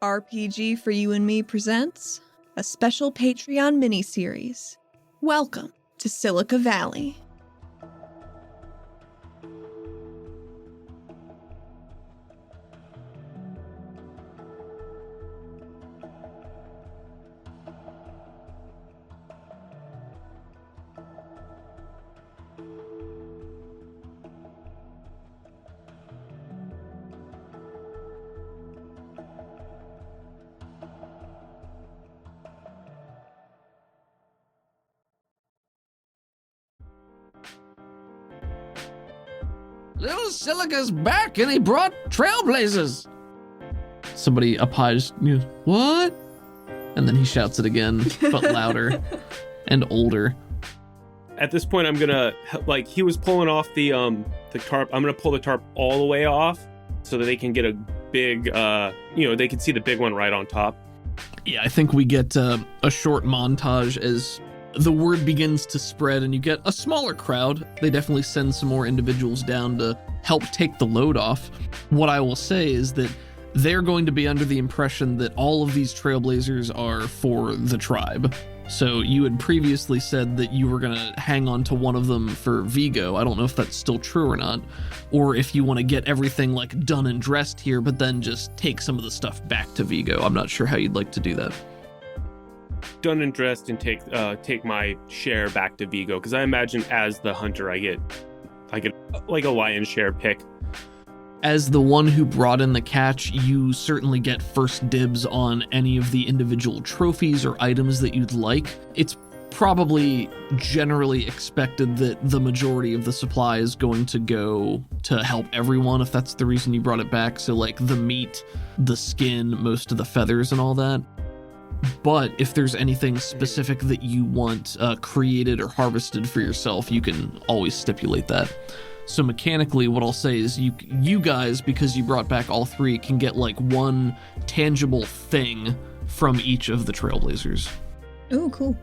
RPG for You and Me presents a special Patreon mini-series. Welcome to Silica Valley. Little Silica's back and he brought trailblazers. Somebody up high just, what? And then he shouts it again, but louder and older. At this point, I'm gonna, he was pulling off the tarp. I'm gonna pull the tarp all the way off so that they can get a big, they can see the big one right on top. Yeah, I think we get a short montage as the word begins to spread and you get a smaller crowd. They definitely send some more individuals down to help take the load off. What I will say is that they're going to be under the impression that all of these trailblazers are for the tribe. So you had previously said that you were going to hang on to one of them for Vigo. I don't know if that's still true or not, or if you want to get everything done and dressed here, but then just take some of the stuff back to Vigo. I'm not sure how you'd like to do that. Done and dressed and take my share back to Vigo, because I imagine as the hunter I get like a lion's share pick. As the one who brought in the catch, you certainly get first dibs on any of the individual trophies or items that you'd like. It's probably generally expected that the majority of the supply is going to go to help everyone, if that's the reason you brought it back. So the meat, the skin, most of the feathers and all that. But if there's anything specific that you want created or harvested for yourself, you can always stipulate that. So mechanically, what I'll say is you guys, because you brought back all three, can get one tangible thing from each of the trailblazers. Oh, cool.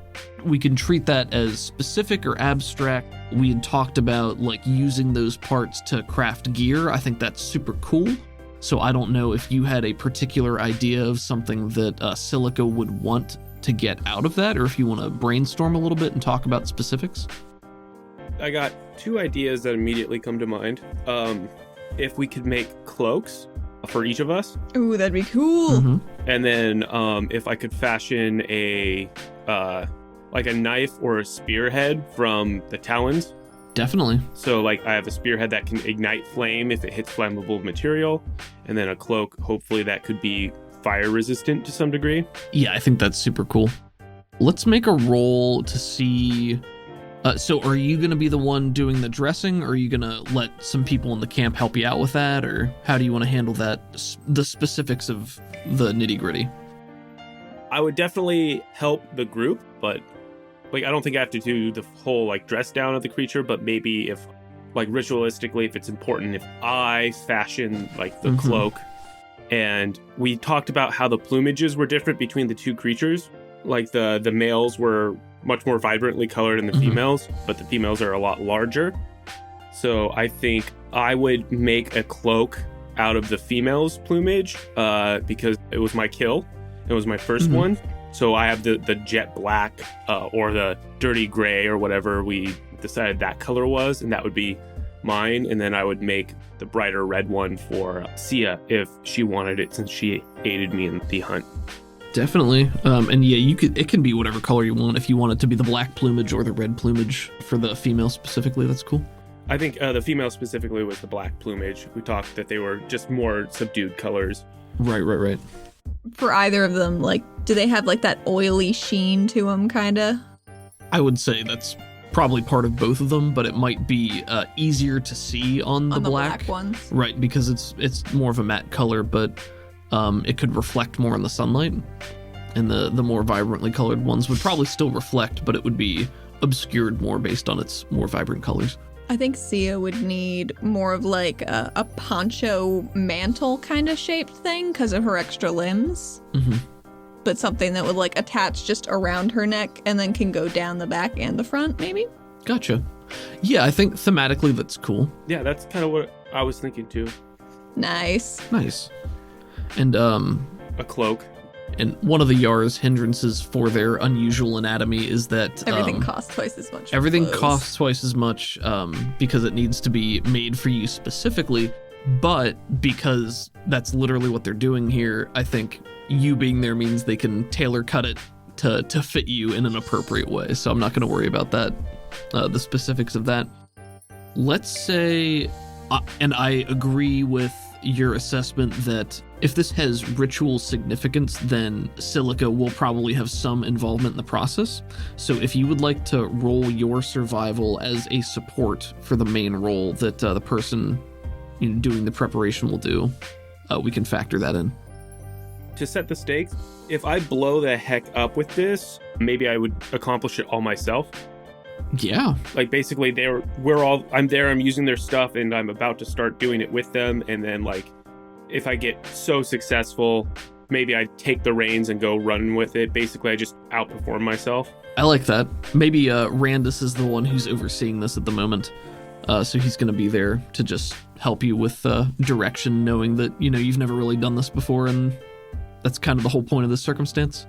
We can treat that as specific or abstract. We had talked about using those parts to craft gear. I think that's super cool. So I don't know if you had a particular idea of something that Silica would want to get out of that, or if you want to brainstorm a little bit and talk about specifics. I got two ideas that immediately come to mind. If we could make cloaks for each of us. Ooh, that'd be cool. Mm-hmm. And then if I could fashion a knife or a spearhead from the talons. Definitely. So I have a spearhead that can ignite flame if it hits flammable material, and then a cloak, hopefully that could be fire resistant to some degree. Yeah, I think that's super cool. Let's make a roll to see. So are you going to be the one doing the dressing, or are you going to let some people in the camp help you out with that, or how do you want to handle that, the specifics of the nitty-gritty? I would definitely help the group, but I don't think I have to do the whole dress down of the creature, but maybe if ritualistically, if it's important, if I fashion the cloak. And we talked about how the plumages were different between the two creatures. The males were much more vibrantly colored than the females, but the females are a lot larger. So I think I would make a cloak out of the female's plumage because it was my kill. It was my first one. So I have the jet black or the dirty gray or whatever we decided that color was, and that would be mine. And then I would make the brighter red one for Sia if she wanted it, since she aided me in the hunt. Definitely. And yeah, it can be whatever color you want. If you want it to be the black plumage or the red plumage for the female specifically, that's cool. I think the female specifically was the black plumage. We talked that they were just more subdued colors. Right. For either of them, do they have that oily sheen to them, kinda? I would say that's probably part of both of them, but it might be easier to see on the black ones. Right, because it's more of a matte color, but it could reflect more in the sunlight. And the more vibrantly colored ones would probably still reflect, but it would be obscured more based on its more vibrant colors. I think Sia would need more of a poncho mantle kind of shaped thing because of her extra limbs. Mm-hmm. But something that would attach just around her neck and then can go down the back and the front, maybe? Gotcha. Yeah, I think thematically that's cool. Yeah, that's kind of what I was thinking too. Nice. And a cloak. And one of the Yar's hindrances for their unusual anatomy is that Everything costs twice as much. for everything clothes. costs twice as much because it needs to be made for you specifically. But because that's literally what they're doing here, I think you being there means they can tailor cut it to fit you in an appropriate way. So I'm not going to worry about that, the specifics of that. Let's say, and I agree with your assessment that if this has ritual significance, then Silica will probably have some involvement in the process. So if you would like to roll your survival as a support for the main role that the person doing the preparation will do, we can factor that in. To set the stakes, if I blow the heck up with this, maybe I would accomplish it all myself. Yeah. Like basically I'm there, I'm using their stuff, and I'm about to start doing it with them, and then like if I get so successful, maybe I take the reins and go run with it. Basically I just outperform myself. I like that. Maybe Randus is the one who's overseeing this at the moment. So he's going to be there to just help you with direction, knowing that, you've never really done this before, and that's kind of the whole point of this circumstance.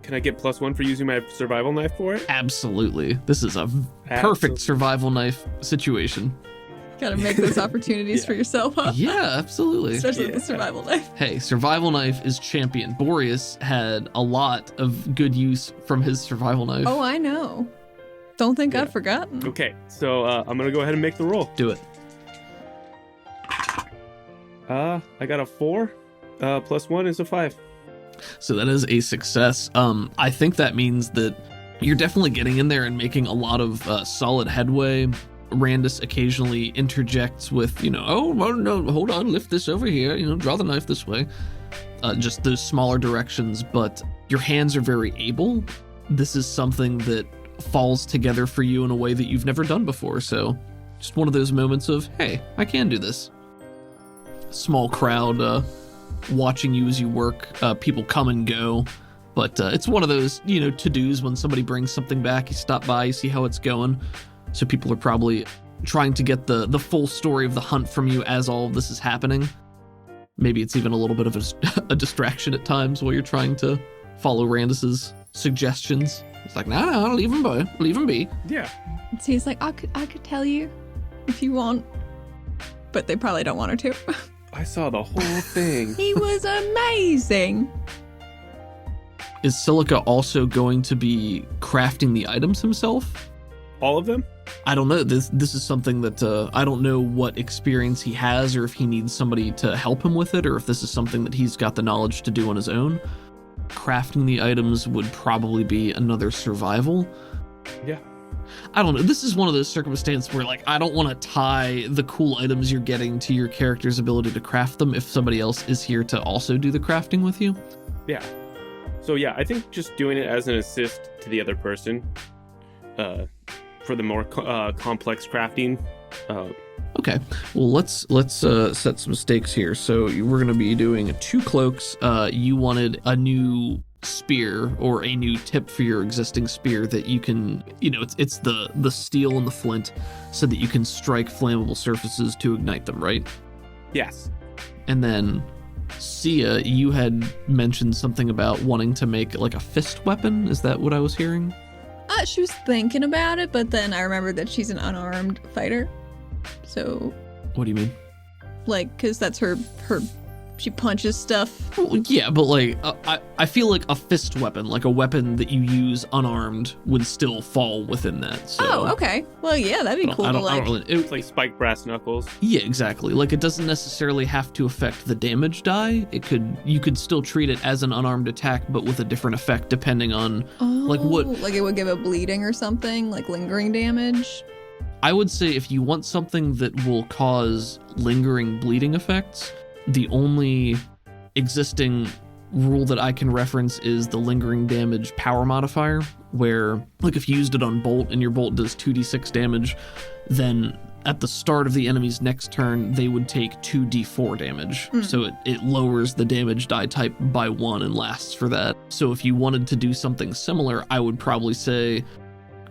Can I get +1 for using my survival knife for it? Absolutely. This is a perfect survival knife situation. Gotta make those opportunities for yourself, huh? Yeah, absolutely. Especially with the survival knife. Hey, survival knife is champion. Boreas had a lot of good use from his survival knife. Oh, I know. Don't think I've forgotten. Okay, so I'm gonna go ahead and make the roll. Do it. I got a 4. +1 is a 5. So that is a success. I think that means that you're definitely getting in there and making a lot of solid headway. Randus occasionally interjects with, oh, well, no, hold on, lift this over here, draw the knife this way. Just those smaller directions, but your hands are very able. This is something that falls together for you in a way that you've never done before. So just one of those moments of, hey, I can do this. Small crowd watching you as you work. People come and go, but it's one of those, to-dos when somebody brings something back, you stop by, you see how it's going. So people are probably trying to get the full story of the hunt from you as all of this is happening. Maybe it's even a little bit of a distraction at times while you're trying to follow Randus's suggestions. It's like, no, leave him be. Yeah. So he's like, I could tell you if you want, but they probably don't want her to. I saw the whole thing. He was amazing. Is Silica also going to be crafting the items himself? All of them? I don't know. This is something that I don't know what experience he has, or if he needs somebody to help him with it, or if this is something that he's got the knowledge to do on his own. Crafting the items would probably be another survival. Yeah. I don't know. This is one of those circumstances where, like, I don't want to tie the cool items you're getting to your character's ability to craft them if somebody else is here to also do the crafting with you. Yeah. So yeah, I think just doing it as an assist to the other person for the more complex crafting. Okay. Well, let's set some stakes here. So we're going to be doing 2 cloaks. You wanted a new spear or a new tip for your existing spear that you can, it's the steel and the flint so that you can strike flammable surfaces to ignite them, right? Yes. And then Sia, you had mentioned something about wanting to make like a fist weapon. Is that what I was hearing? She was thinking about it, but then I remembered that she's an unarmed fighter. So, What do you mean? like, because that's her she punches stuff. Well, yeah, but like I feel like a fist weapon, like a weapon that you use unarmed, would still fall within that. So. Oh, okay. Well, yeah, that'd be cool to like. It's like spiked brass knuckles. Yeah, exactly. Like it doesn't necessarily have to affect the damage die. You could still treat it as an unarmed attack, but with a different effect depending on like what. Like it would give a bleeding or something, like lingering damage. I would say if you want something that will cause lingering bleeding effects, the only existing rule that I can reference is the lingering damage power modifier, where like if you used it on bolt and your bolt does 2d6 damage, then at the start of the enemy's next turn, they would take 2d4 damage. So it lowers the damage die type by 1 and lasts for that. So if you wanted to do something similar, I would probably say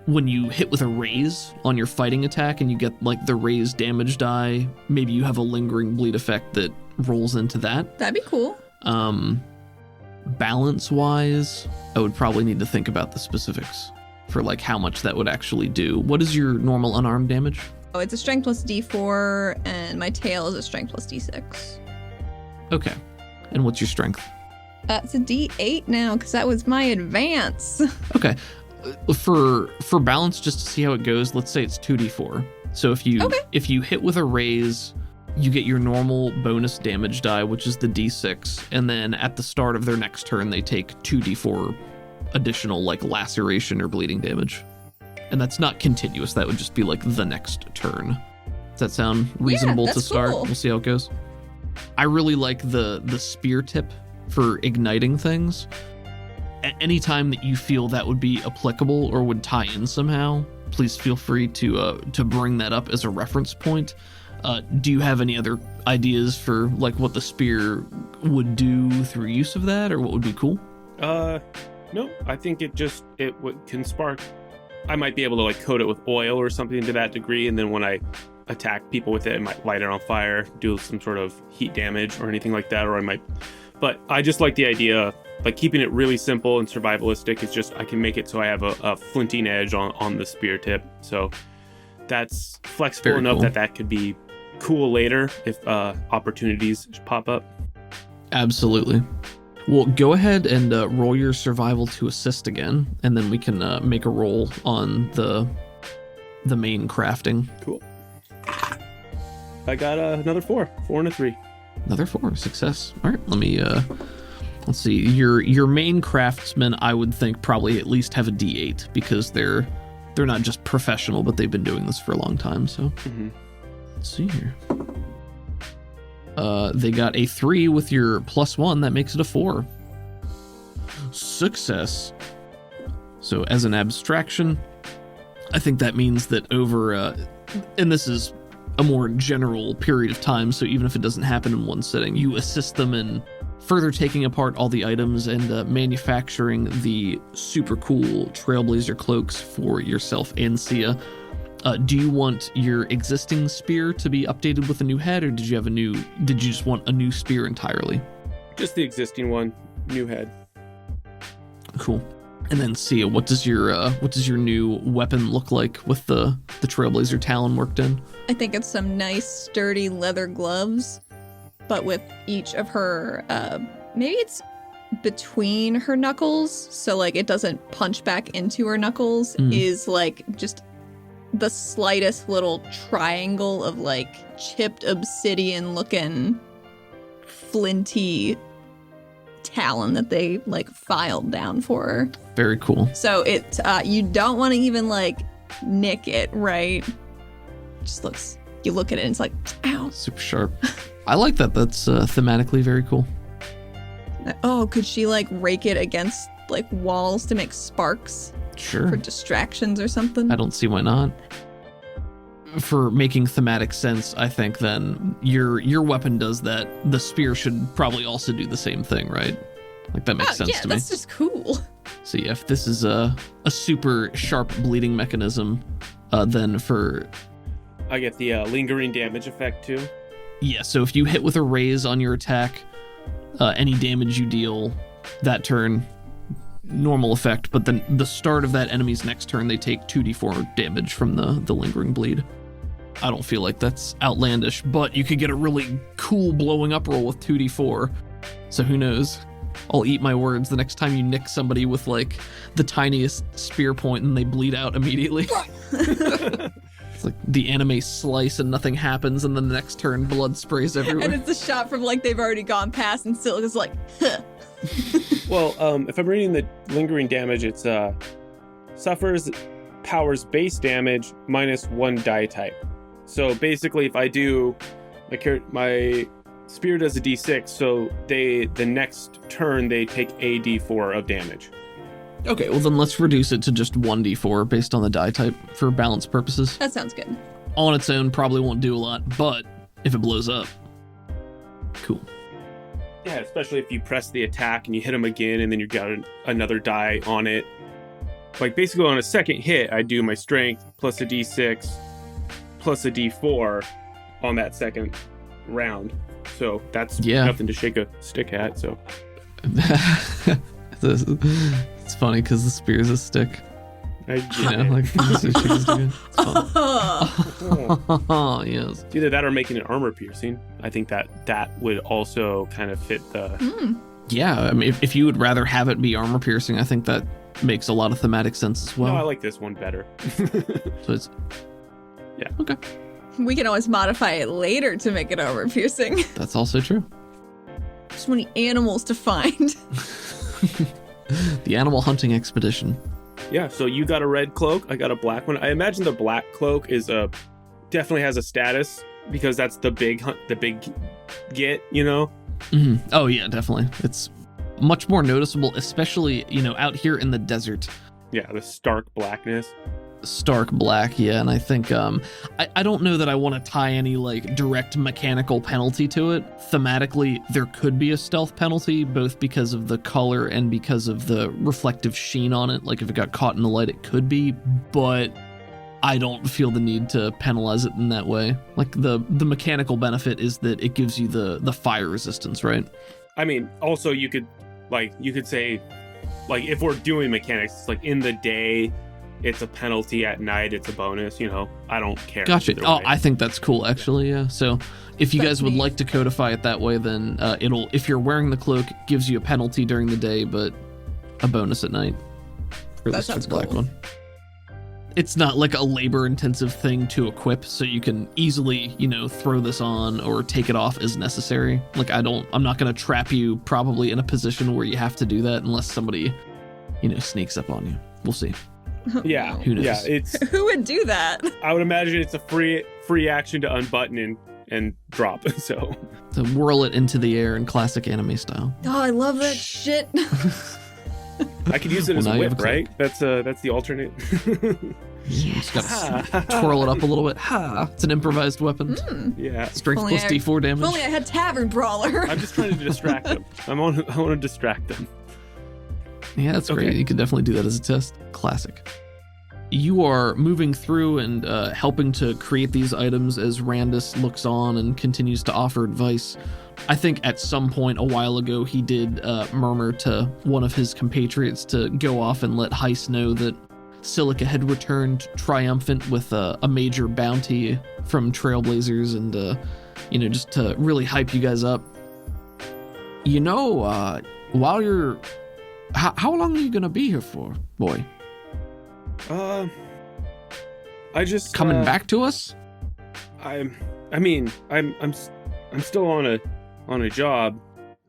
when you hit with a raise on your fighting attack and you get like the raised damage die, maybe you have a lingering bleed effect that rolls into that. That'd be cool. Balance-wise, I would probably need to think about the specifics for like how much that would actually do. What is your normal unarmed damage? Oh, it's a strength plus D4, and my tail is a strength plus D6. Okay. And what's your strength? It's a D8 now, because that was my advance. Okay. For balance, just to see how it goes, let's say it's 2d4. So if you hit with a raise, you get your normal bonus damage die, which is the d6, and then at the start of their next turn, they take 2d4 additional like laceration or bleeding damage. And that's not continuous. That would just be like the next turn. Does that sound reasonable to start? Cool. We'll see how it goes. I really like the spear tip for igniting things. Anytime that you feel that would be applicable or would tie in somehow, please feel free to bring that up as a reference point. Do you have any other ideas for like what the spear would do through use of that, or what would be cool? No, I think it can spark. I might be able to like coat it with oil or something to that degree, and then when I attack people with it, I might light it on fire, do some sort of heat damage or anything like that, or I might. But I just like the idea, like keeping it really simple and survivalistic. It's just I can make it so I have a flinting edge on the spear tip, so that's flexible Very enough cool. that could be cool later if opportunities pop up. Absolutely. Well, go ahead and roll your survival to assist again, and then we can make a roll on the main crafting. Cool. I got another 4 and a 3. Another 4, success. All right, let me let's see. Your main craftsmen, I would think, probably at least have a D8 because they're not just professional, but they've been doing this for a long time. So Let's see here. They got a 3 with your +1. That makes it a 4. Success. So as an abstraction, I think that means that over, and this is a more general period of time, so even if it doesn't happen in one sitting, you assist them in further taking apart all the items and manufacturing the super cool Trailblazer cloaks for yourself and Sia. Do you want your existing spear to be updated with a new head, or did you just want a new spear entirely? Just the existing one, new head. Cool. And then Sia, what does your new weapon look like with the Trailblazer talon worked in? I think it's some nice sturdy leather gloves, but with each of her, maybe it's between her knuckles, so like it doesn't punch back into her knuckles, is like just the slightest little triangle of like chipped obsidian looking flinty talon that they like filed down for her. Very cool. So it you don't want to even like nick it, right? Just looks, you look at it and it's like, ow. Super sharp. I like that. That's thematically very cool. Oh, could she like rake it against like walls to make sparks Sure. for distractions or something? I don't see why not. For making thematic sense, I think then your weapon does that. The spear should probably also do the same thing, right? Like that makes sense yeah, to me. that's just cool. So yeah, if this is a super sharp bleeding mechanism, then for I get the lingering damage effect too. yeah, so if you hit with a raise on your attack, any damage you deal that turn, normal effect, but then the start of that enemy's next turn, they take 2d4 damage from the lingering bleed. I don't feel like that's outlandish, but you could get a really cool blowing up roll with 2d4. So who knows? I'll eat my words the next time you nick somebody with like the tiniest spear point and they bleed out immediately. It's like the anime slice and nothing happens, and then the next turn blood sprays everywhere. And it's a shot from like they've already gone past and still is like, huh. Well, if I'm reading the lingering damage, it's suffers powers base damage -1 die type. So basically, if I do my spear does a d6, so the next turn they take a d4 of damage. Okay, well then let's reduce it to just 1d4 based on the die type for balance purposes. That sounds good. On its own, probably won't do a lot, but if it blows up, cool. Yeah, especially if you press the attack and you hit them again, and then you got another die on it. Like basically on a second hit, I do my strength plus a d6 plus a d4 on that second round. So that's nothing to shake a stick at. So It's funny because the spear is a stick. I You get know, it. like sushi is doing. It's fun. Oh. Yes. It's either that or making it armor piercing. I think that would also kind of fit the. Yeah, I mean, if you would rather have it be armor piercing, I think that makes a lot of thematic sense as well. No, I like this one better. So it's Yeah. Okay. We can always modify it later to make it armor piercing. That's also true. So many animals to find. The animal hunting expedition. Yeah, so you got a red cloak, I got a black one. I imagine the black cloak is definitely has a status because that's the big hunt, the big get, you know? Mm-hmm. Oh yeah, definitely. It's much more noticeable, especially, out here in the desert. Yeah, the stark blackness. Stark black, yeah, and I think I don't know that I want to tie any like direct mechanical penalty to it. Thematically, there could be a stealth penalty, both because of the color and because of the reflective sheen on it. Like if it got caught in the light, it could be, but I don't feel the need to penalize it in that way. Like the mechanical benefit is that it gives you the fire resistance, right? I mean, also you could say, like if we're doing mechanics, it's like in the day, it's a penalty, at night it's a bonus, I don't care. Gotcha. either Oh, way. I think that's cool, actually, yeah. So if you That's guys would neat. like to codify it that way, then if you're wearing the cloak, it gives you a penalty during the day, but a bonus at night. For That the sounds black cool. one. It's not like a labor-intensive thing to equip, so you can easily, throw this on or take it off as necessary. Like I'm not gonna trap you probably in a position where you have to do that unless somebody, sneaks up on you. We'll see. Yeah, Who knows? yeah, it's. Who would do that? I would imagine it's a free action to unbutton and drop. So To whirl it into the air in classic anime style. Oh, I love that shit. I could use it Well, as now a you have whip, a right? That's the alternate. You just gotta twirl it up a little bit. Ha! It's an improvised weapon. Yeah. Strength Only plus I- D4 If damage. only I had Tavern Brawler. I'm just trying to distract them. I want to distract them. Yeah, that's great. Okay. You can definitely do that as a test. Classic. You are moving through and helping to create these items as Randus looks on and continues to offer advice. I think at some point a while ago he did murmur to one of his compatriots to go off and let Heist know that Silica had returned triumphant with a major bounty from Trailblazers and, just to really hype you guys up. While you're... How long are you going to be here for, boy? I just Coming back to us? I'm still on a job.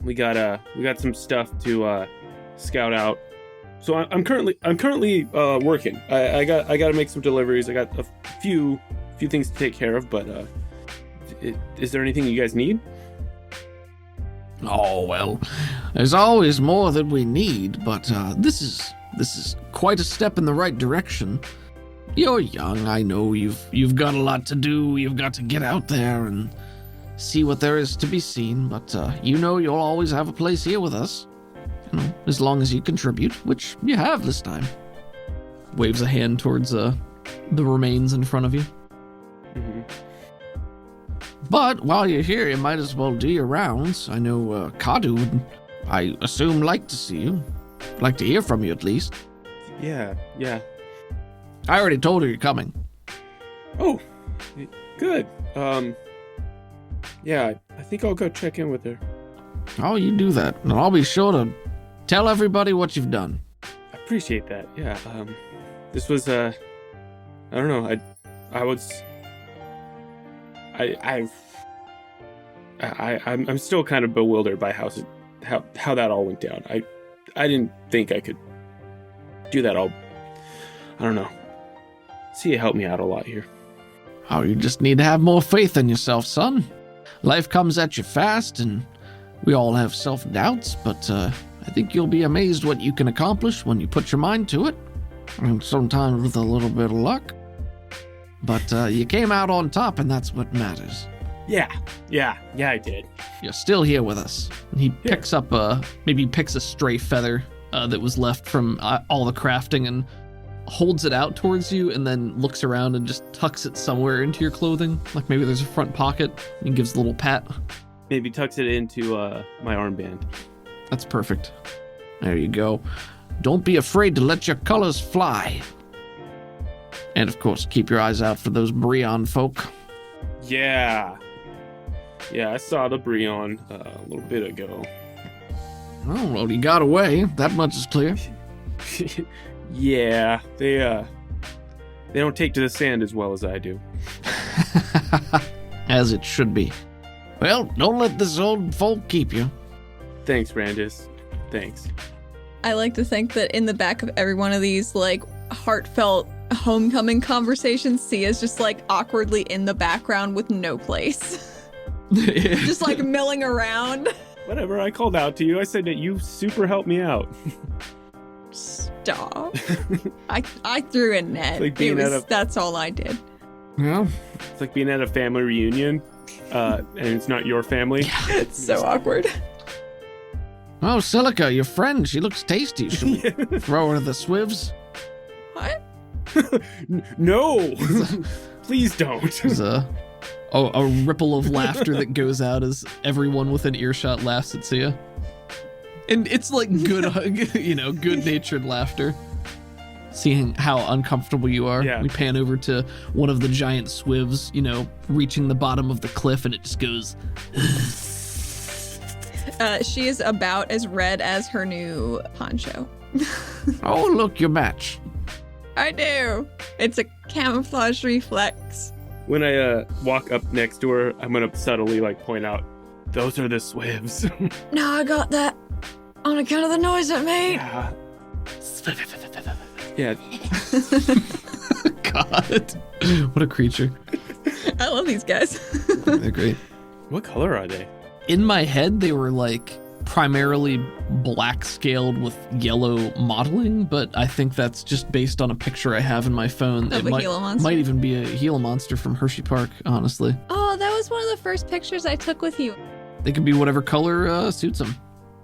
We got some stuff to scout out. So I'm currently working. I got to make some deliveries. I got a few things to take care of. But is there anything you guys need? Oh, well, there's always more that we need, but this is quite a step in the right direction. You're young, I know you've got a lot to do. You've got to get out there and see what there is to be seen, but you'll always have a place here with us. As long as you contribute, which you have this time. Waves a hand towards the remains in front of you. Mm-hmm. But while you're here, you might as well do your rounds. I know Kadu would, I assume, like to see you. Like to hear from you, at least. Yeah. I already told her you're coming. Oh, good. Yeah, I think I'll go check in with her. Oh, you do that. And I'll be sure to tell everybody what you've done. I appreciate that. Yeah. This was I don't know. I'm still kind of bewildered by how that all went down. I didn't think I could do that all. I don't know. See, you helped me out a lot here. Oh, you just need to have more faith in yourself, son. Life comes at you fast, and we all have self-doubts, but I think you'll be amazed what you can accomplish when you put your mind to it. And sometimes with a little bit of luck. But you came out on top, and that's what matters. Yeah, I did. You're still here with us. And he picks up maybe picks a stray feather that was left from all the crafting and holds it out towards you, and then looks around and just tucks it somewhere into your clothing. Like maybe there's a front pocket, and gives a little pat. Maybe tucks it into my armband. That's perfect. There you go. Don't be afraid to let your colors fly. And of course, keep your eyes out for those Breon folk. Yeah. Yeah, I saw the Breon a little bit ago. Oh, well, he got away. That much is clear. Yeah, they don't take to the sand as well as I do. As it should be. Well, don't let this old folk keep you. Thanks, Brandis. Thanks. I like to think that in the back of every one of these, like, heartfelt homecoming conversations, Sia's just, like, awkwardly in the background with no place. Just, like, milling around. Whatever, I called out to you. I said that you super helped me out. Stop. I threw a net. Like that's all I did. Well, it's like being at a family reunion, and it's not your family. It's so awkward. Oh, Silica, your friend. She looks tasty. Should we throw her the swivs? What? No! Please don't. There's a ripple of laughter that goes out as everyone within earshot laughs at Sia. And it's like good, good-natured laughter. Seeing how uncomfortable you are, yeah. We pan over to one of the giant swivs, reaching the bottom of the cliff, and it just goes... She is about as red as her new poncho. Oh, look, your match. I do. It's a camouflage reflex. When I walk up next to her, I'm gonna subtly point out, those are the swivs. No, I got that on account of the noise it made. Yeah. God, what a creature. I love these guys. They're great. What color are they? In my head, they were primarily black scaled with yellow modeling, but I think that's just based on a picture I have in my phone. Of it a Gila monster? Might even be a Gila monster from Hershey Park, honestly. Oh, that was one of the first pictures I took with you. They can be whatever color suits them.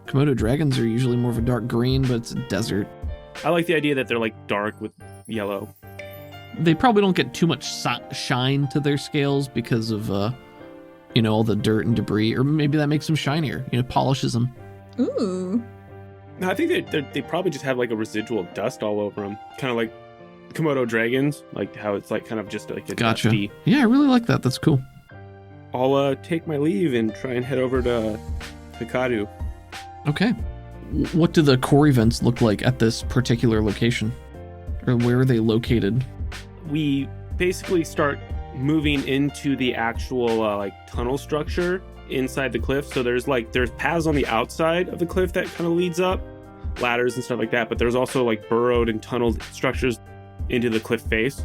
Komodo dragons are usually more of a dark green, but it's a desert. I like the idea that they're dark with yellow. They probably don't get too much shine to their scales because of, all the dirt and debris, or maybe that makes them shinier, polishes them. Ooh. No, I think they probably just have a residual dust all over them. Kind of like Komodo dragons, how it's kind of just a Gotcha. dusty. Yeah, I really like that. That's cool. I'll take my leave and try and head over to Kadu. Okay. What do the core events look like at this particular location? Or where are they located? We basically start moving into the actual tunnel structure inside the cliff. So there's paths on the outside of the cliff that kind of leads up, ladders and stuff like that, but there's also burrowed and tunneled structures into the cliff face.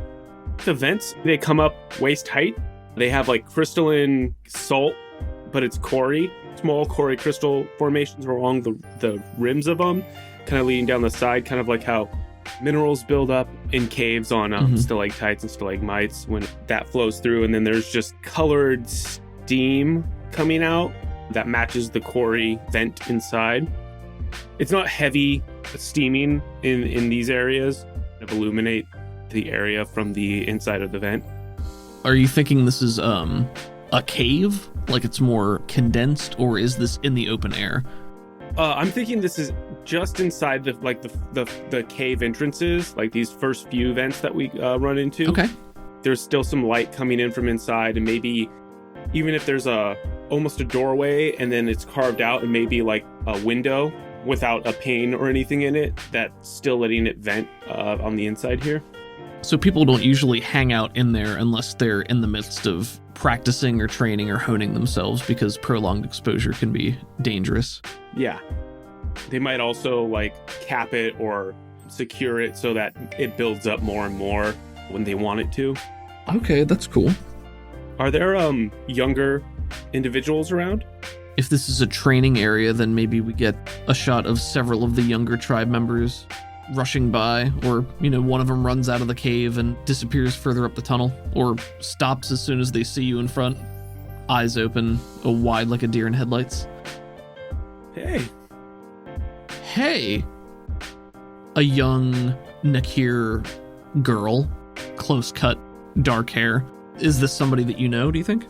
The vents, they come up waist height. They have crystalline salt, but it's quarry, small quarry crystal formations along the rims of them, kind of leading down the side, kind of like how minerals build up in caves on stalactites and stalagmites when that flows through. And then there's just colored steam coming out that matches the quarry vent inside. It's not heavy steaming in these areas to illuminate the area from the inside of the vent. Are you thinking this is a cave? It's more condensed, or is this in the open air? I'm thinking this is just inside the cave entrances, these first few vents that we run into. Okay. There's still some light coming in from inside, and maybe even if there's almost a doorway and then it's carved out and maybe a window without a pane or anything in it, that's still letting it vent on the inside here. So people don't usually hang out in there unless they're in the midst of practicing or training or honing themselves, because prolonged exposure can be dangerous. Yeah. They might also cap it or secure it so that it builds up more and more when they want it to. Okay, that's cool. Are there younger individuals around? If this is a training area, then maybe we get a shot of several of the younger tribe members rushing by, or one of them runs out of the cave and disappears further up the tunnel, or stops as soon as they see you in front, eyes open, wide like a deer in headlights. Hey. A young Nakir girl, close cut, dark hair. Is this somebody that you know, do you think?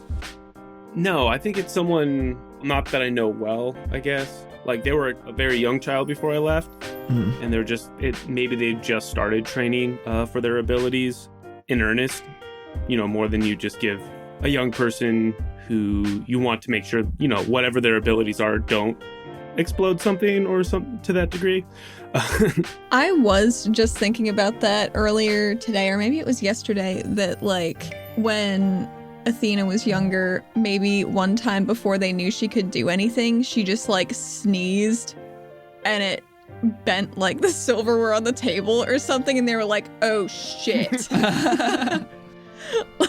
No, I think it's someone not that I know well, I guess. Like they were a very young child before I left, Mm. and maybe they just started training for their abilities in earnest. More than you just give a young person who you want to make sure whatever their abilities are don't explode something or something to that degree. I was just thinking about that earlier today, or maybe it was yesterday, that like when Athena was younger, maybe one time before they knew she could do anything, she just like sneezed and it bent like the silverware on the table or something, and they were like, oh shit.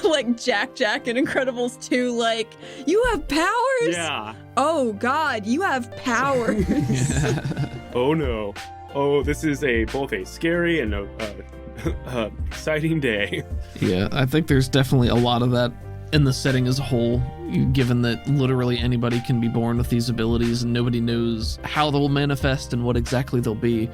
Like Jack in Incredibles 2, like, you have powers? Yeah. Oh god, you have powers. Oh no. Oh, this is both a scary and a exciting day. Yeah, I think there's definitely a lot of that in the setting as a whole, given that literally anybody can be born with these abilities and nobody knows how they'll manifest and what exactly they'll be.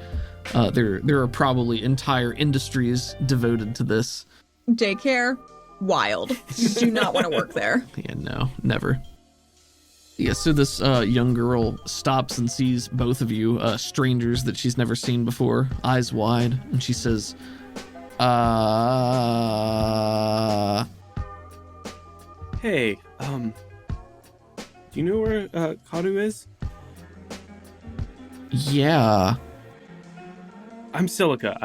There are probably entire industries devoted to this. Daycare, wild. You do not want to work there. Yeah, no, never. Yeah, so this young girl stops and sees both of you, strangers that she's never seen before, eyes wide, and she says, Hey, do you know where Kadu is? Yeah. I'm Silica.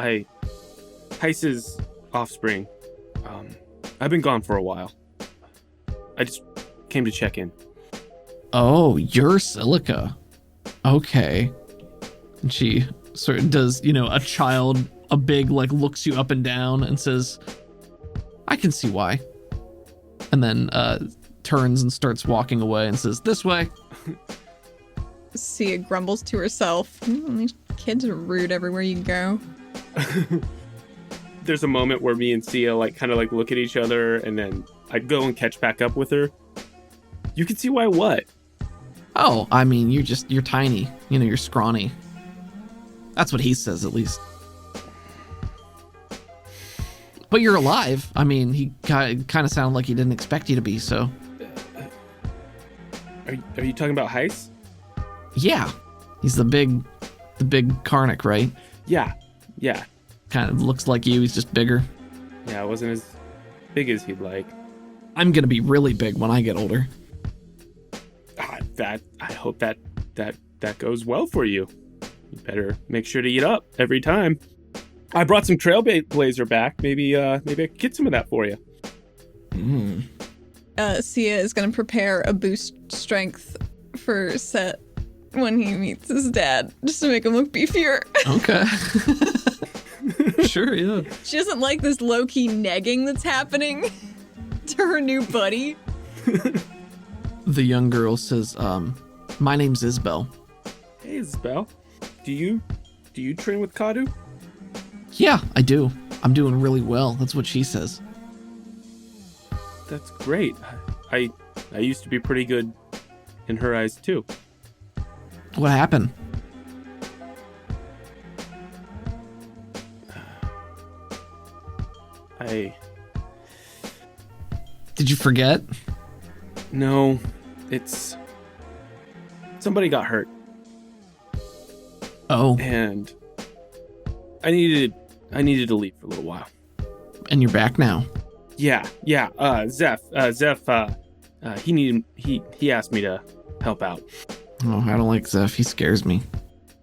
Heiss's offspring. I've been gone for a while. I just came to check in. Oh, you're Silica. Okay. And she sort of does, a big, like, looks you up and down and says, I can see why. And then turns and starts walking away and says, this way. Sia grumbles to herself. These kids are rude everywhere you go. There's a moment where me and Sia kind of look at each other, and then I go and catch back up with her. You can see why what? Oh, I mean, you're tiny. You're scrawny. That's what he says, at least. But you're alive. I mean, he kind of sounded like he didn't expect you to be, so. Are you talking about Heiss? Yeah. He's the big Karnak, right? Yeah. Kind of looks like you, he's just bigger. Yeah, it wasn't as big as he'd like. I'm gonna be really big when I get older. I hope that goes well for you. You better make sure to eat up every time. I brought some Trailblazer back. Maybe I could get some of that for you. Sia is going to prepare a boost strength for Set when he meets his dad, just to make him look beefier. Okay. Sure, yeah. She doesn't like this low-key negging that's happening to her new buddy. The young girl says, my name's Isabel. Hey, Isabel. Do you train with Kadu? Yeah, I do. I'm doing really well. That's what she says. That's great. I used to be pretty good in her eyes too. What happened? Did you forget? No, somebody got hurt. Oh. And I needed to leave for a little while. And you're back now. Yeah. Zeph, he asked me to help out. Oh, I don't like Zeph. He scares me.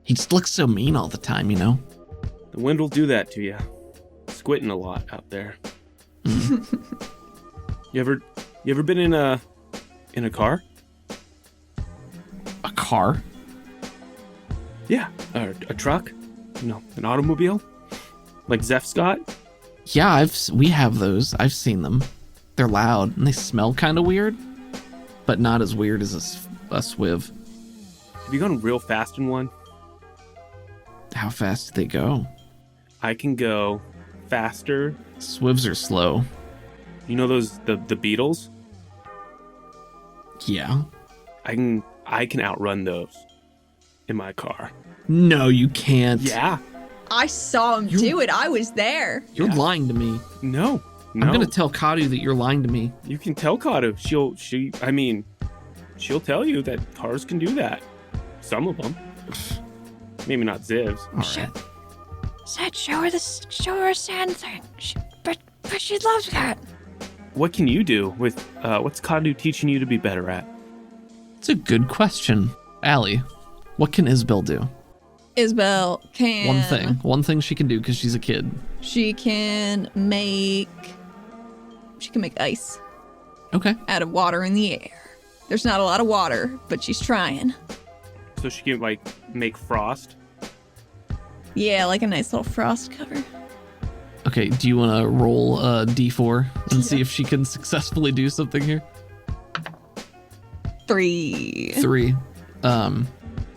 He just looks so mean all the time, The wind will do that to you. Squinting a lot out there. You ever been in a car? A car? Yeah, a truck. An automobile. Like Zeph Scott. Yeah, we have those. I've seen them. They're loud and they smell kind of weird, but not as weird as a Swiv. Have you gone real fast in one? How fast do they go? I can go faster. Swivs are slow. You know those the Beetles? Yeah. I can outrun those in my car. No, you can't. Yeah. I saw him do it. I was there. You're lying to me. No. I'm gonna tell Kadu that you're lying to me. You can tell Kadu. She'll tell you that cars can do that. Some of them. Maybe not Zivs. All right. Said show her a sand thing. But she loves that. What can you do with what's Kadu teaching you to be better at? It's a good question. Allie, what can Isabel do? Isabel can... One thing she can do because she's a kid. She can make ice. Okay. Out of water in the air. There's not a lot of water, but she's trying. So she can, like, make frost? Yeah, like a nice little frost cover. Okay, do you want to roll a d4 and see if she can successfully do something here? 3. 3.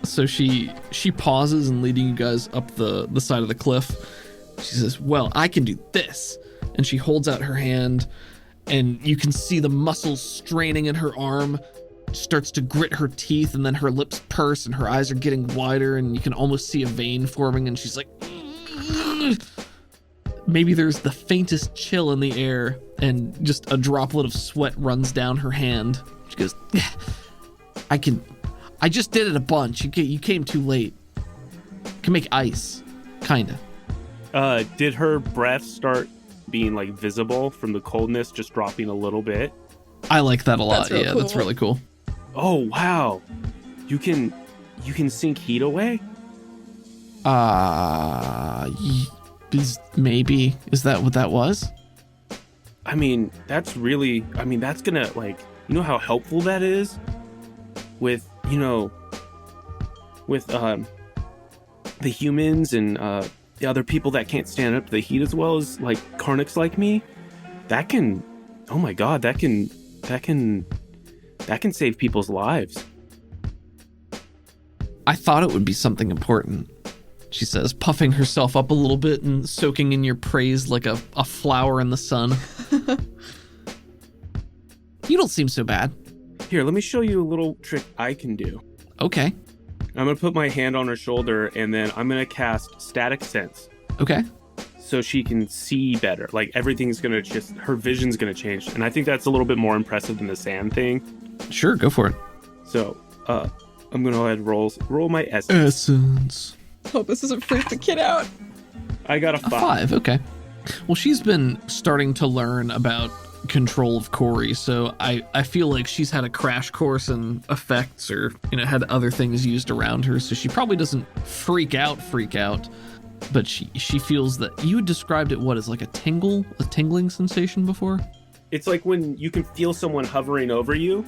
So she pauses and leading you guys up the side of the cliff. She says, well, I can do this. And she holds out her hand, and you can see the muscles straining in her arm. She starts to grit her teeth, and then her lips purse, and her eyes are getting wider, and you can almost see a vein forming, and she's like... Maybe there's the faintest chill in the air, and just a droplet of sweat runs down her hand. She goes, I just did it a bunch. You came too late. Can make ice, kinda. Did her breath start being like visible from the coldness, just dropping a little bit? I like that a lot. That's cool. That's really cool. Oh wow, you can sink heat away. Maybe is that what that was? I mean, that's gonna, like, you know how helpful that is with, the humans and the other people that can't stand up to the heat as well as, like, Karniks like me. That can, oh my god, that can save people's lives. I thought it would be something important, she says, puffing herself up a little bit and soaking in your praise like a flower in the sun. You don't seem so bad. Here, let me show you a little trick I can do. Okay. I'm going to put my hand on her shoulder, and then I'm going to cast Static Sense. Okay. So she can see better. Like, everything's going to her vision's going to change. And I think that's a little bit more impressive than the sand thing. Sure, go for it. So, I'm going to go ahead and roll my essence. Hope this doesn't freak the kid out. I got a 5. 5, okay. Well, she's been starting to learn about control of Corey, so I feel like she's had a crash course in effects or, had other things used around her, so she probably doesn't freak out, but she feels that you described it, as like a tingling sensation before? It's like when you can feel someone hovering over you,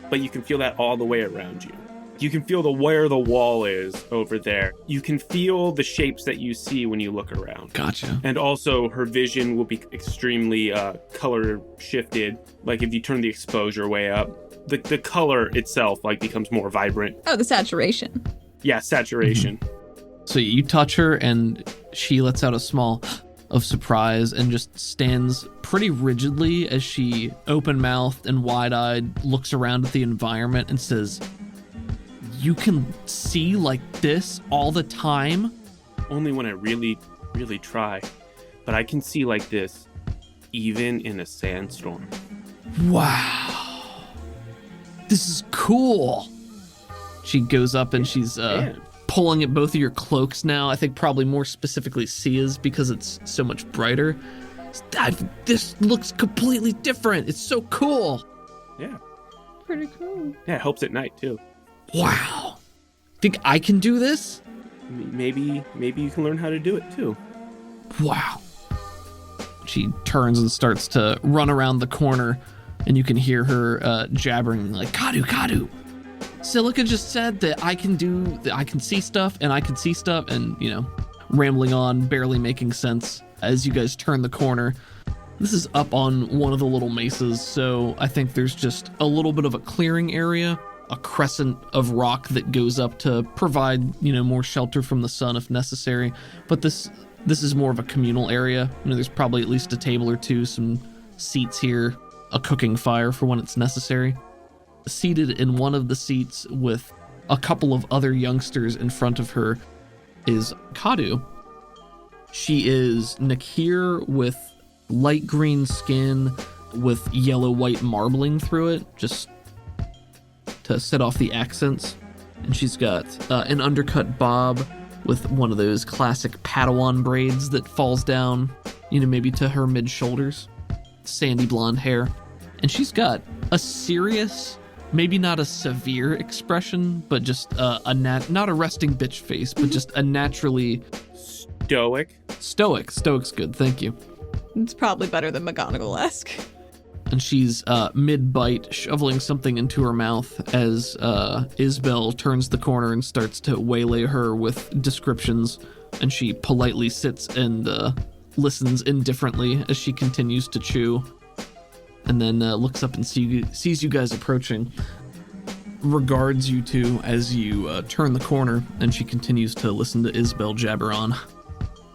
but you can feel that all the way around you. You can feel where the wall is over there. You can feel the shapes that you see when you look around. Gotcha. And also her vision will be extremely color shifted. Like if you turn the exposure way up, the color itself like becomes more vibrant. Oh, the saturation. Yeah, saturation. Mm-hmm. So you touch her and she lets out a small of surprise and just stands pretty rigidly as she open-mouthed and wide-eyed looks around at the environment and says, "You can see like this all the time?" Only when I really, really try. But I can see like this even in a sandstorm. Wow. This is cool. She goes up and she's pulling at both of your cloaks now. I think probably more specifically Sia's because it's so much brighter. This looks completely different. It's so cool. Yeah. Pretty cool. Yeah, it helps at night too. Wow. Think I can do this? Maybe you can learn how to do it too. Wow. She turns and starts to run around the corner, and you can hear her jabbering like, Kadu. Silica just said that I can see stuff, and rambling on, barely making sense as you guys turn the corner. This is up on one of the little mesas, so I think there's just a little bit of a clearing area, a crescent of rock that goes up to provide, more shelter from the sun if necessary. But this is more of a communal area. There's probably at least a table or two, some seats here, a cooking fire for when it's necessary. Seated in one of the seats with a couple of other youngsters in front of her is Kadu. She is Nakir with light green skin with yellow-white marbling through it, just to set off the accents. And she's got an undercut bob with one of those classic Padawan braids that falls down, maybe to her mid-shoulders. Sandy blonde hair. And she's got a serious, maybe not a severe expression, but just not a resting bitch face, but just a naturally... Stoic. Stoic's good, thank you. It's probably better than McGonagall-esque. And she's mid-bite, shoveling something into her mouth as Isabel turns the corner and starts to waylay her with descriptions. And she politely sits and listens indifferently as she continues to chew. And then looks up and sees you guys approaching. Regards you two as you turn the corner, and she continues to listen to Isabel jabber on.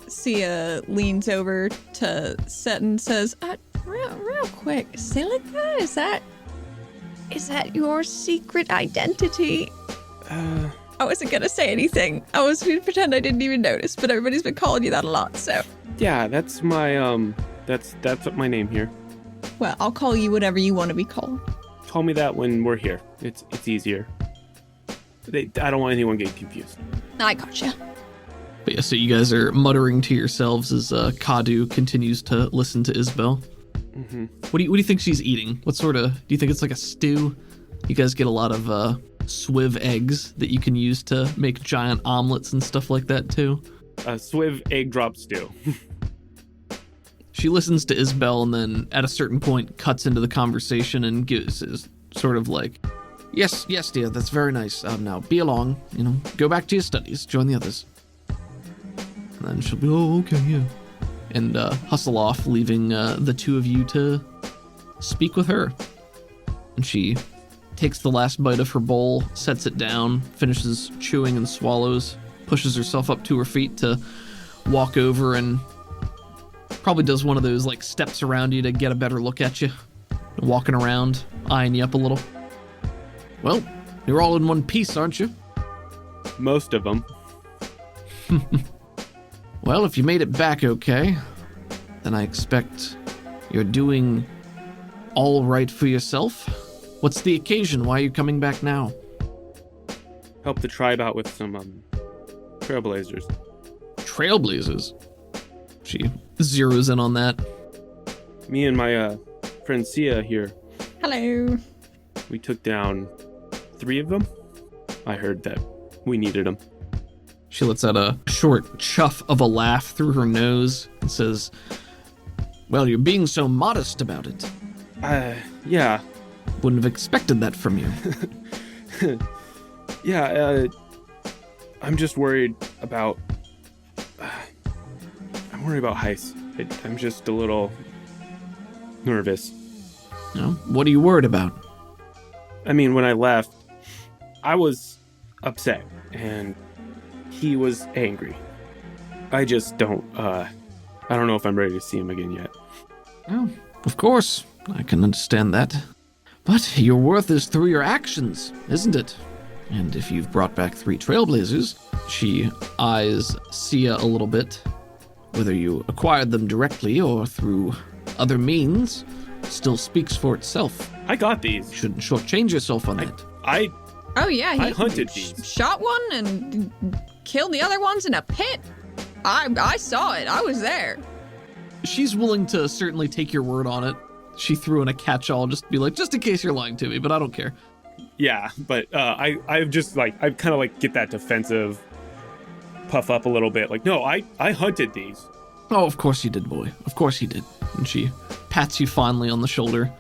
Sia leans over to Set and says, real quick, Silica, is that your secret identity? I wasn't gonna say anything. I was gonna pretend I didn't even notice, but everybody's been calling you that a lot, so. Yeah, that's my, that's my name here. Well, I'll call you whatever you want to be called. Call me that when we're here. It's easier. I don't want anyone getting confused. I gotcha. But yeah, so you guys are muttering to yourselves as Kadu continues to listen to Isabel. Mm-hmm. What do you think she's eating? What sort of, do you think it's like a stew? You guys get a lot of swiv eggs that you can use to make giant omelets and stuff like that too. A swiv egg drop stew. She listens to Isabel and then at a certain point cuts into the conversation and is sort of like, yes, dear, that's very nice. Now be along, go back to your studies, join the others. And then she'll be, oh, okay, yeah. And hustle off, leaving the two of you to speak with her. And she takes the last bite of her bowl, sets it down, finishes chewing and swallows, pushes herself up to her feet to walk over and probably does one of those like steps around you to get a better look at you. Walking around, eyeing you up a little. Well, you're all in one piece, aren't you? Most of them. Well, if you made it back okay, then I expect you're doing all right for yourself. What's the occasion? Why are you coming back now? Help the tribe out with some trailblazers. Trailblazers? She zeroes in on that. Me and my friend Sia here. Hello. We took down 3 of them. I heard that we needed them. She lets out a short chuff of a laugh through her nose and says, well, you're being so modest about it. Yeah. Wouldn't have expected that from you. Yeah, I'm just worried about... I'm worried about Heist. I'm just a little nervous. What are you worried about? I mean, when I left, I was upset, and he was angry. I just don't know if I'm ready to see him again yet. Well, of course, I can understand that. But your worth is through your actions, isn't it? And if you've brought back 3 trailblazers, she eyes Sia a little bit. Whether you acquired them directly or through other means, still speaks for itself. I got these. Shouldn't shortchange yourself on that. Oh yeah, I hunted these. Shot one and killed the other ones in a pit. I saw it. I was there. She's willing to certainly take your word on it. She threw in a catch-all just to be like, just in case you're lying to me, but I don't care. Yeah, but I just like, I kind of like get that defensive puff up a little bit. Like, no, I hunted these. Oh, of course you did, boy. Of course you did. And she pats you fondly on the shoulder.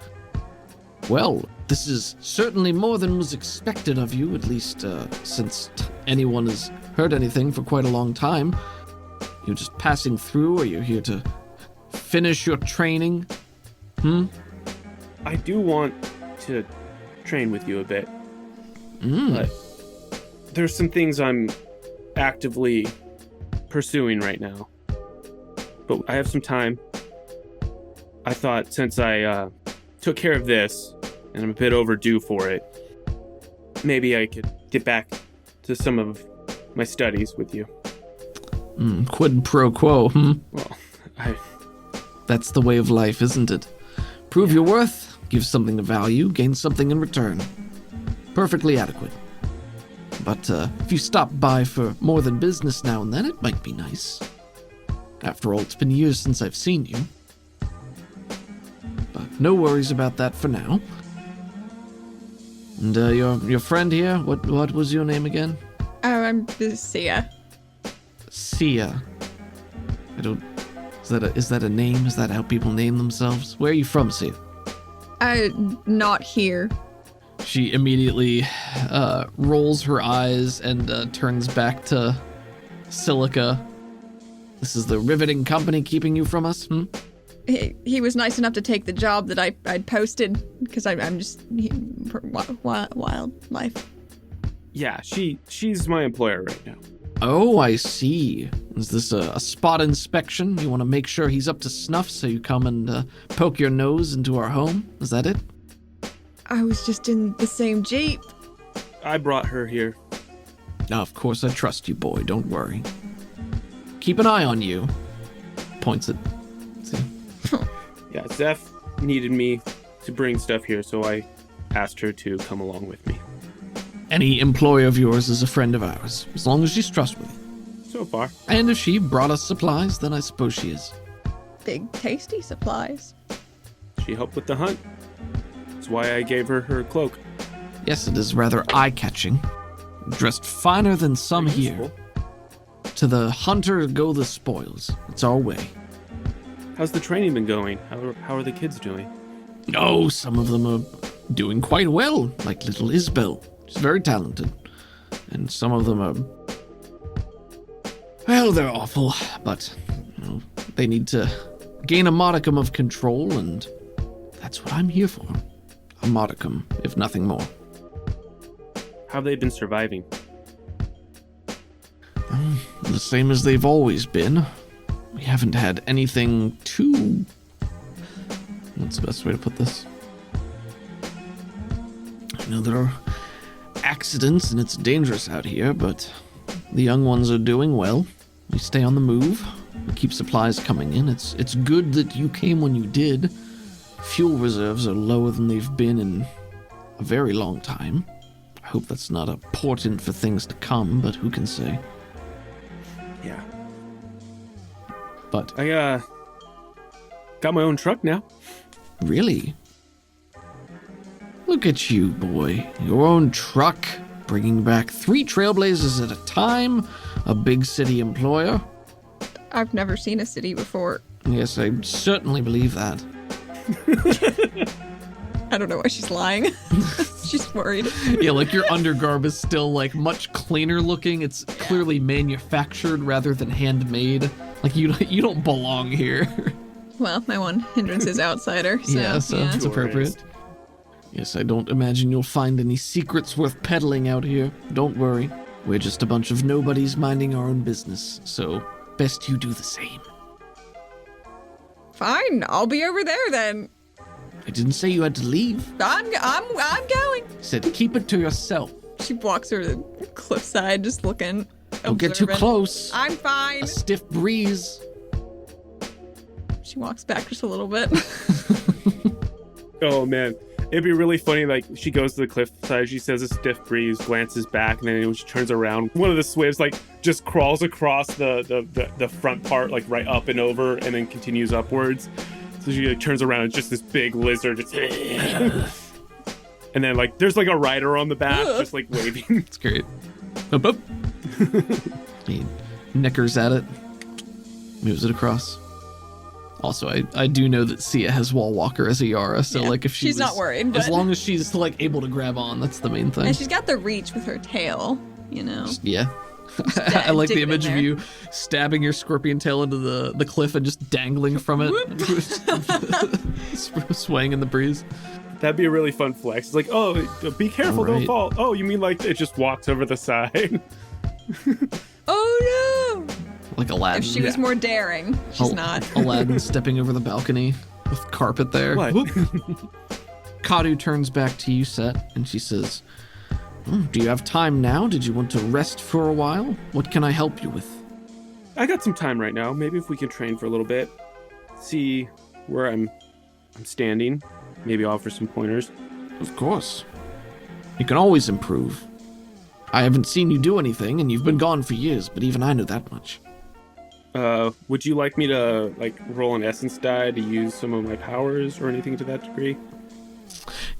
Well, this is certainly more than was expected of you, at least since anyone has heard anything for quite a long time. You're just passing through, or you're here to finish your training? I do want to train with you a bit. But there's some things I'm actively pursuing right now. But I have some time. I thought since I took care of this, and I'm a bit overdue for it, maybe I could get back to some of my studies with you. Quid pro quo, Well, That's the way of life, isn't it? Prove your worth, give something of value, gain something in return. Perfectly adequate. But if you stop by for more than business now and then, it might be nice. After all, it's been years since I've seen you. But no worries about that for now. And your friend here, what was your name again? Oh, I'm Sia. Sia. Is that a name? Is that how people name themselves? Where are you from, Sia? Not here. She immediately rolls her eyes and turns back to Silica. This is the riveting company keeping you from us, hmm? He was nice enough to take the job that I'd posted, because I'm just wildlife. Yeah, she's my employer right now. Oh, I see. Is this a spot inspection? You want to make sure he's up to snuff, so you come and poke your nose into our home? Is that it? I was just in the same Jeep. I brought her here. Now, of course, I trust you, boy. Don't worry. Keep an eye on you. Points at... See? Yeah, Zeph needed me to bring stuff here, so I asked her to come along with me. Any employee of yours is a friend of ours, as long as she's trustworthy. So far. And if she brought us supplies, then I suppose she is. Big, tasty supplies. She helped with the hunt. That's why I gave her her cloak. Yes, it is rather eye-catching. Dressed finer than some here. Useful. To the hunter go the spoils. It's our way. How's the training been going? How are the kids doing? Oh, some of them are doing quite well, like little Isabel. She's very talented. And some of them are... Well, they're awful, but they need to gain a modicum of control, and that's what I'm here for. A modicum, if nothing more. How have they been surviving? The same as they've always been. We haven't had anything too... What's the best way to put this? I know there are accidents and it's dangerous out here, but the young ones are doing well. We stay on the move. We keep supplies coming in. It's good that you came when you did. Fuel reserves are lower than they've been in a very long time. I hope that's not a portent for things to come, but who can say? Yeah. But I got my own truck now. really? Look at you, boy. Your own truck, bringing back 3 trailblazers at a time, a big city employer. I've never seen a city before. Yes, I certainly believe that. I don't know why she's lying. She's worried. Yeah, like your undergarb is still like much cleaner looking. It's clearly manufactured rather than handmade. Like you don't belong here. Well, my one hindrance is outsider. So, yeah, it's appropriate. Yes, I don't imagine you'll find any secrets worth peddling out here. Don't worry. We're just a bunch of nobodies minding our own business, so best you do the same. Fine, I'll be over there then. I didn't say you had to leave. I'm going. I said keep it to yourself. She walks over to the cliffside, just looking. Don't get too observant. close. I'm fine. A stiff breeze. She walks back just a little bit. Oh man, it'd be really funny. Like she goes to the cliffside, she says a stiff breeze, glances back, and then when she turns around, one of the swifts like just crawls across the front part, like right up and over, and then continues upwards. So she like turns around, it's just this big lizard, just and then like there's like a rider on the back, just like waving. It's great. Up, up. He nickers at it, moves it across. Also, I do know that Sia has Wall Walker as a Yara, so Yeah, like if she's not worried, but... as long as she's like able to grab on, that's the main thing. And she's got the reach with her tail, you know. Yeah. I like the dig it in image of there. you stabbing your scorpion tail into the cliff and just dangling from it, swaying in the breeze. That'd be a really fun flex. It's like, oh, be careful, don't Right. fall. Oh, you mean like it just walks over the side? Oh no! Like Aladdin. If she was more daring, she's not. Aladdin stepping over the balcony with carpet there. What? Whoop. Kadu turns back to you, Set, and she says, do you have time now? Did you want to rest for a while? What can I help you with? I got some time right now. Maybe if we can train for a little bit, see where I'm standing. Maybe offer some pointers. Of course. You can always improve. I haven't seen you do anything, and you've been gone for years, but even I know that much. Would you like me to, roll an essence die to use some of my powers or anything to that degree?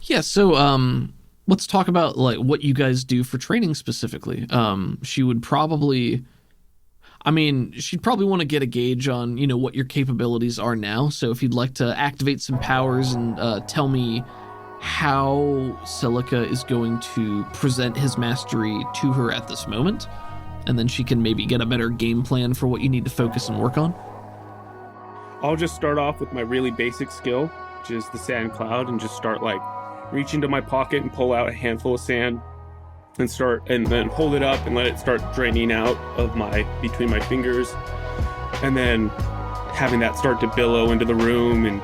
Yeah, so, let's talk about, what you guys do for training specifically. She would probably... she'd probably want to get a gauge on, what your capabilities are now. So if you'd like to activate some powers and tell me how Silica is going to present his mastery to her at this moment, and then she can maybe get a better game plan for what you need to focus and work on. I'll just start off with my really basic skill, which is the sand cloud, and just start reach into my pocket and pull out a handful of sand and then hold it up and let it start draining out of between my fingers, and then having that start to billow into the room and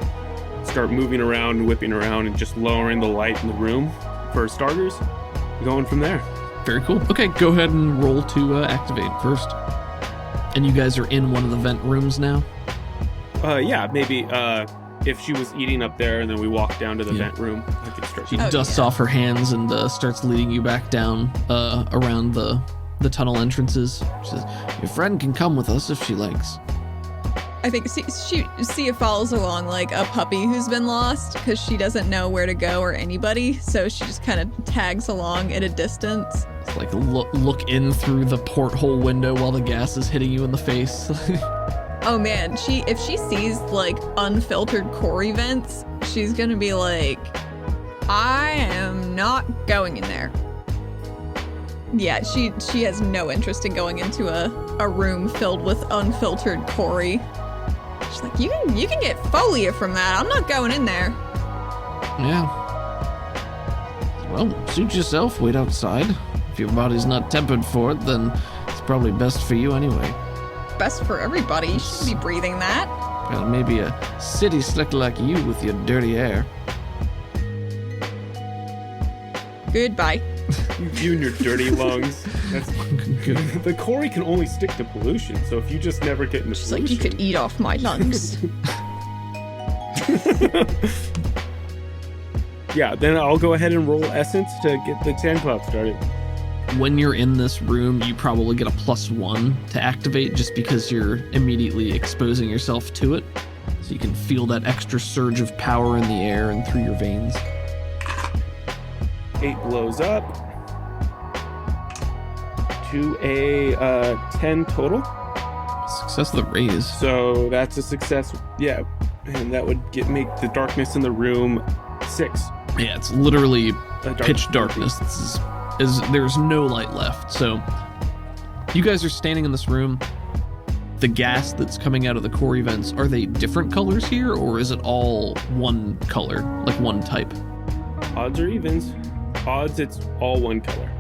start moving around and whipping around and just lowering the light in the room for starters, going from there. Very cool. Okay, go ahead and roll to activate first. And you guys are in one of the vent rooms now? Yeah, maybe if she was eating up there and then we walk down to the vent room, I could start. She dusts off her hands and starts leading you back down around the tunnel entrances. She says, your friend can come with us if she likes. I think Sia follows along like a puppy who's been lost because she doesn't know where to go or anybody, so she just kind of tags along at a distance. It's like look in through the porthole window while the gas is hitting you in the face. Oh man, if she sees unfiltered core events, she's gonna be like, I am not going in there. Yeah, she has no interest in going into a room filled with unfiltered Corey. She's like, you can get folia from that. I'm not going in there. Yeah. Well, suit yourself. Wait outside. If your body's not tempered for it, then it's probably best for you anyway. Best for everybody. You shouldn't be breathing that. Well, maybe a city slick like you with your dirty air. Goodbye. You and your dirty lungs. That's good. The Corey can only stick to pollution, so if you just never get into She's pollution... like, you could eat off my lungs. Yeah, then I'll go ahead and roll essence to get the sand cloud started. When you're in this room, you probably get a +1 to activate just because you're immediately exposing yourself to it. So you can feel that extra surge of power in the air and through your veins. 8 blows up to a 10 total. Success of the raise. So that's a success, yeah. And that would make the darkness in the room 6. Yeah, it's literally pitch darkness. There's no light left. So you guys are standing in this room. The gas that's coming out of the core events, are they different colors here, or is it all one color, like one type? Odds or evens? Odds, it's all one color.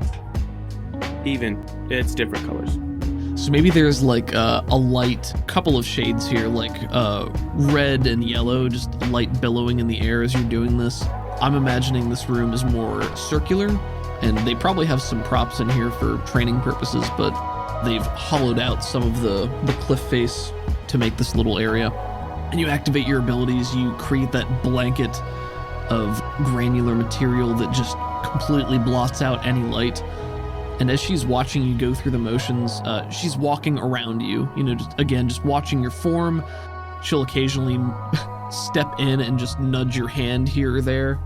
Even, it's different colors. So maybe there's a light couple of shades here, red and yellow, just light billowing in the air as you're doing this. I'm imagining this room is more circular, and they probably have some props in here for training purposes, but they've hollowed out some of the cliff face to make this little area. And you activate your abilities, you create that blanket of granular material that just completely blots out any light. And as she's watching you go through the motions, she's walking around you, just watching your form. She'll occasionally step in and just nudge your hand here or there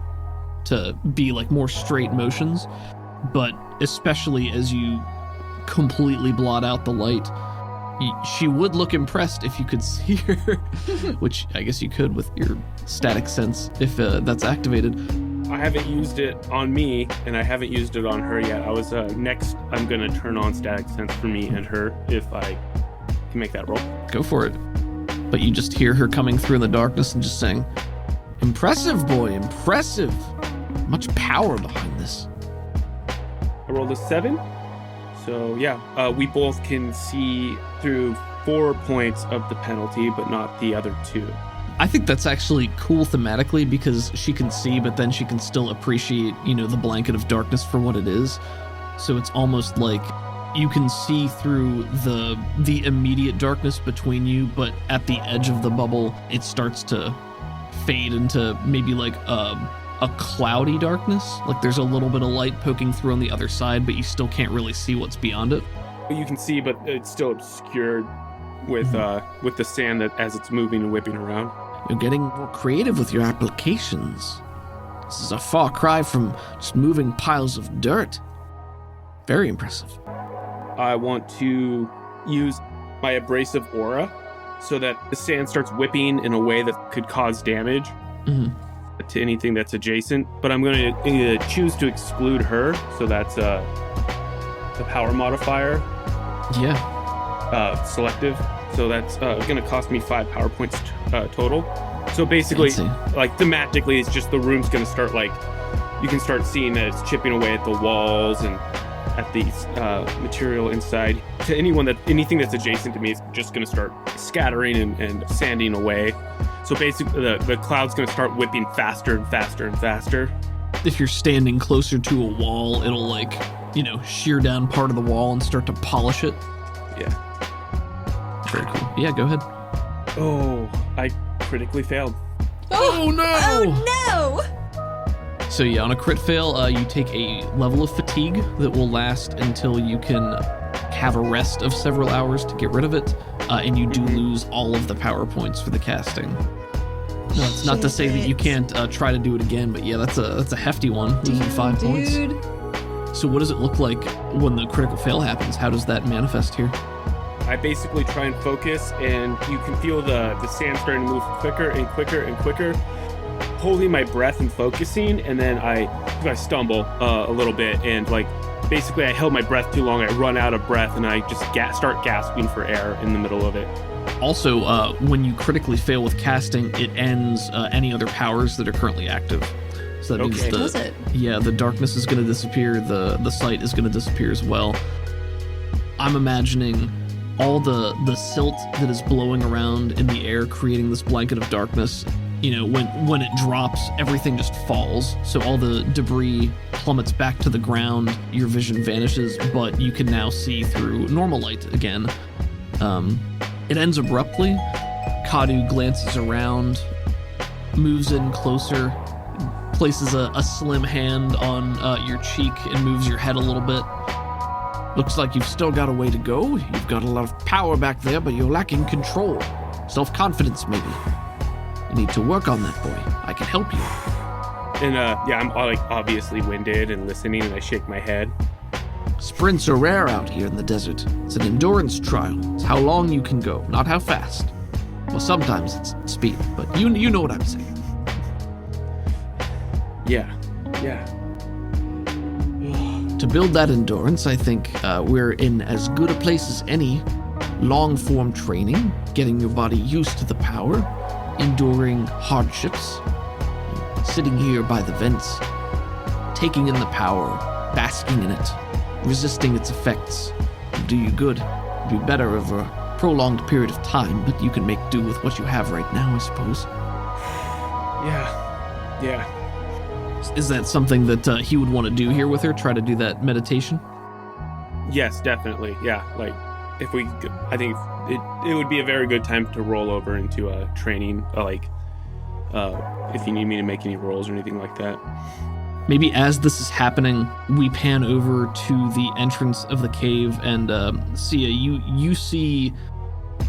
to be more straight motions. But especially as you completely blot out the light, she would look impressed if you could see her, which I guess you could with your static sense if that's activated. I haven't used it on me, and I haven't used it on her yet. I was next. I'm gonna turn on static sense for me and her if I can make that roll. Go for it. But you just hear her coming through in the darkness and just saying, "Impressive, boy, impressive. Much power behind this." I rolled a 7. So yeah, we both can see through 4 points of the penalty, but not the other 2. I think that's actually cool thematically because she can see, but then she can still appreciate, the blanket of darkness for what it is. So it's almost like you can see through the immediate darkness between you, but at the edge of the bubble, it starts to fade into maybe a cloudy darkness. Like there's a little bit of light poking through on the other side, but you still can't really see what's beyond it. You can see, but it's still obscured with the sand that as it's moving and whipping around. You're getting more creative with your applications. This is a far cry from just moving piles of dirt. Very impressive. I want to use my abrasive aura so that the sand starts whipping in a way that could cause damage to anything that's adjacent. But I'm going to choose to exclude her, so that's the power modifier. Yeah. Selective. So that's going to cost me 5 power points total. So basically, like thematically, it's just the room's going to start like, you can start seeing that it's chipping away at the walls and at the material inside. To anything that's adjacent to me is just going to start scattering and sanding away. So basically, the cloud's going to start whipping faster and faster and faster. If you're standing closer to a wall, it'll like, shear down part of the wall and start to polish it. Yeah. Very cool. Yeah, go ahead. Oh, I critically failed. Oh no! Oh no! So yeah, on a crit fail, you take a level of fatigue that will last until you can have a rest of several hours to get rid of it, and you do lose all of the power points for the casting. No, it's not to say that you can't try to do it again, but yeah, that's a hefty one, losing 5 points. So what does it look like when the critical fail happens? How does that manifest here? I basically try and focus, and you can feel the sand starting to move quicker and quicker and quicker, holding my breath and focusing, and then I stumble a little bit, and like basically I held my breath too long, I run out of breath, and I just start gasping for air in the middle of it. Also, when you critically fail with casting, it ends any other powers that are currently active. So that means Does it? Yeah, the darkness is going to disappear, the sight is going to disappear as well. I'm imagining all the silt that is blowing around in the air, creating this blanket of darkness. When it drops, everything just falls. So all the debris plummets back to the ground, your vision vanishes, but you can now see through normal light again. It ends abruptly. Kadu glances around, moves in closer, places a slim hand on your cheek and moves your head a little bit. Looks like you've still got a way to go. You've got a lot of power back there, but you're lacking control. Self-confidence, maybe. You need to work on that, boy. I can help you. And I'm like obviously winded and listening, and I shake my head. Sprints are rare out here in the desert. It's an endurance trial. It's how long you can go, not how fast. Well, sometimes it's speed, but you know what I'm saying. Yeah. To build that endurance, I think we're in as good a place as any. Long-form training, getting your body used to the power, enduring hardships, sitting here by the vents, taking in the power, basking in it, resisting its effects will do you good. It'll be better over a prolonged period of time, but you can make do with what you have right now, I suppose. Yeah. Is that something that he would want to do here with her? Try to do that meditation? Yes, definitely. Yeah, like I think it would be a very good time to roll over into a training, if you need me to make any rolls or anything like that. Maybe as this is happening, we pan over to the entrance of the cave, and Sia, you see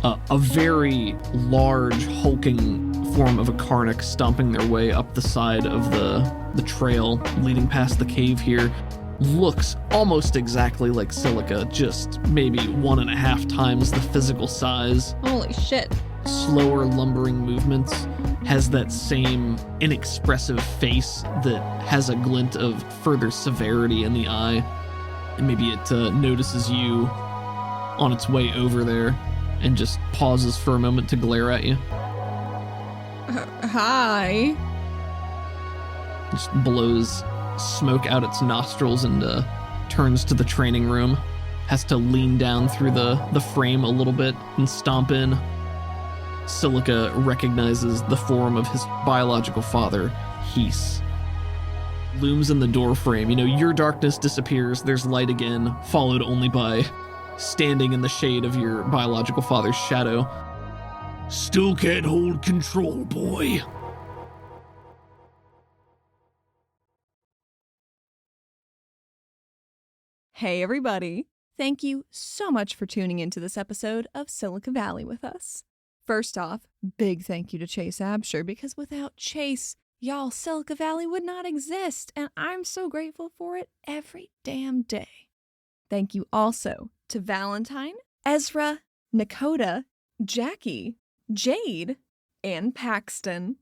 a very large, hulking form of a Karnak stomping their way up the side of the trail leading past the cave here. Looks almost exactly like Silica, just maybe 1.5 times the physical size. Holy shit. Slower, lumbering movements, has that same inexpressive face that has a glint of further severity in the eye. And maybe it notices you on its way over there and just pauses for a moment to glare at you. Hi. Just blows smoke out its nostrils and turns to the training room. Has to lean down through the frame a little bit and stomp in. Silica recognizes the form of his biological father, Hees. Looms in the door frame. Your darkness disappears, there's light again, followed only by standing in the shade of your biological father's shadow. Still can't hold control, boy. Hey everybody! Thank you so much for tuning into this episode of Silica Valley with us. First off, big thank you to Chase Absher, because without Chase, y'all, Silica Valley would not exist, and I'm so grateful for it every damn day. Thank you also to Valentine, Ezra, Nakota, Jackie, Jade, and Paxton.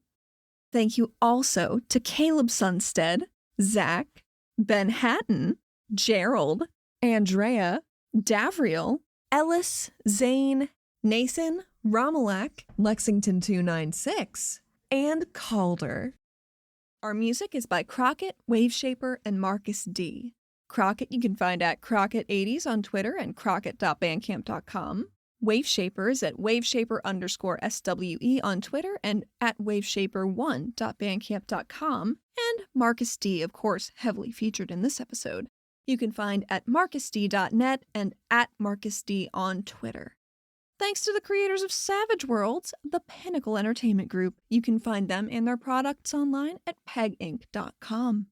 Thank you also to Caleb Sunstead, Zach, Ben Hatton, Gerald, Andrea, Davriel, Ellis, Zane, Nason, Romalak, Lexington 296, and Calder. Our music is by Crockett, Waveshaper, and Marcus D. Crockett you can find at Crockett80s on Twitter and crockett.bandcamp.com. Waveshaper is at waveshaper_SWE on Twitter and at waveshaper1.bandcamp.com. And Marcus D, of course, heavily featured in this episode. You can find at marcusd.net and at marcusd on Twitter. Thanks to the creators of Savage Worlds, the Pinnacle Entertainment Group. You can find them and their products online at peginc.com.